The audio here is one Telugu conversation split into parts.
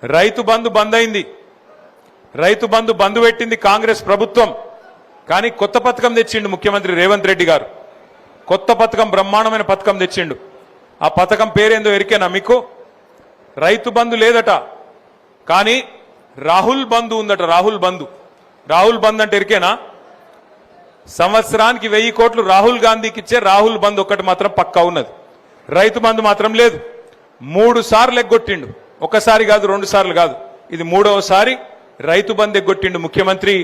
రైతు బంధు బంద్ అయింది. రైతు బంధు బంద్ పెట్టింది కాంగ్రెస్ ప్రభుత్వం. కానీ కొత్త పథకం తెచ్చిండు ముఖ్యమంత్రి రేవంత్ రెడ్డి గారు. కొత్త పథకం, బ్రహ్మాండమైన పథకం తెచ్చిండు. ఆ పథకం పేరేందో ఎరికేనా మీకు? రైతు బంధు లేదట, కానీ రాహుల్ బంధు ఉందట. రాహుల్ బంధు. రాహుల్ బంధు అంటే ఎరికేనా? సంవత్సరానికి 1000 కోట్లు రాహుల్ గాంధీకి ఇచ్చే రాహుల్ బంధు ఒక్కటి మాత్రం పక్కా ఉన్నది. రైతు బంధు మాత్రం లేదు. 3 సార్లు ఎగ్గొట్టిండు. ఒకసారి కాదు, 2 సార్లు కాదు, ఇది 3వసారి రైతు బంధు ఎగ్గొట్టిండు ముఖ్యమంత్రి.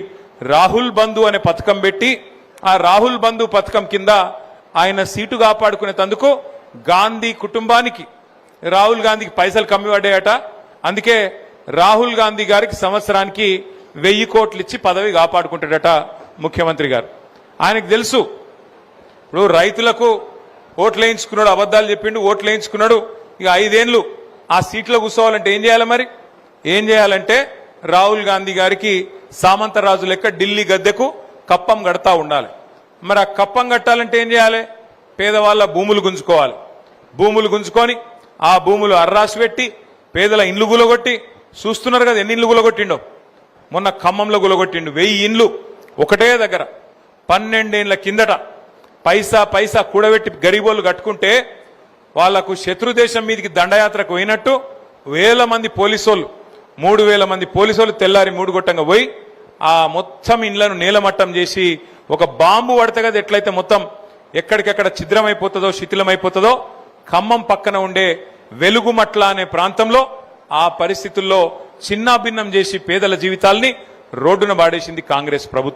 రాహుల్ బంధు అనే పథకం పెట్టి ఆ రాహుల్ బంధు పథకం కింద ఆయన సీటు కాపాడుకునేందుకు గాంధీ కుటుంబానికి, రాహుల్ గాంధీకి పైసలు కమ్మి పడ్డాయట. అందుకే రాహుల్ గాంధీ గారికి సంవత్సరానికి 1000 కోట్లు ఇచ్చి పదవి కాపాడుకుంటాడట ముఖ్యమంత్రి గారు. ఆయనకు తెలుసు, ఇప్పుడు రైతులకు ఓట్లు వేయించుకున్నాడు, అబద్ధాలు చెప్పిండు, ఓట్లు వేయించుకున్నాడు. ఇక 5 ఏళ్ళు ఆ సీట్లో కూర్చోవాలంటే ఏం చేయాలి? మరి ఏం చేయాలంటే రాహుల్ గాంధీ గారికి సామంతరాజు లెక్క ఢిల్లీ గద్దెకు కప్పం కడతా ఉండాలి. మరి ఆ కప్పం కట్టాలంటే ఏం చేయాలి? పేదవాళ్ళ భూములు గుంజుకోవాలి. భూములు గుంజుకొని ఆ భూములు అర్రాసి పెట్టి పేదల ఇండ్లు గులగొట్టి, చూస్తున్నారు కదా ఎన్ని ఇండ్లు గులగొట్టిండో. మొన్న ఖమ్మంలో గులగొట్టిండు 1000 ఇండ్లు ఒకటే దగ్గర. 12 ఏళ్ల కిందట పైసా పైసా కూడబెట్టి గరీబోళ్ళు కట్టుకుంటే వాళ్లకు శత్రుదేశం మీదకి దండయాత్రకు పోయినట్టు 1000 మంది పోలీసోళ్ళు, 3000 మంది పోలీసోళ్ళు తెల్లారి 3 గొట్టంగా పోయి ఆ మొత్తం ఇండ్లను నేలమట్టం చేసి, ఒక బాంబు పడితే కదా ఎట్లయితే మొత్తం ఎక్కడికెక్కడ ఛిద్రమైపోతుందో, శిథిలమైపోతుందో, ఖమ్మం పక్కన ఉండే వెలుగుమట్ల అనే ప్రాంతంలో ఆ పరిస్థితుల్లో చిన్నాభిన్నం చేసి పేదల జీవితాల్ని రోడ్డున పాడేసింది కాంగ్రెస్ ప్రభుత్వం.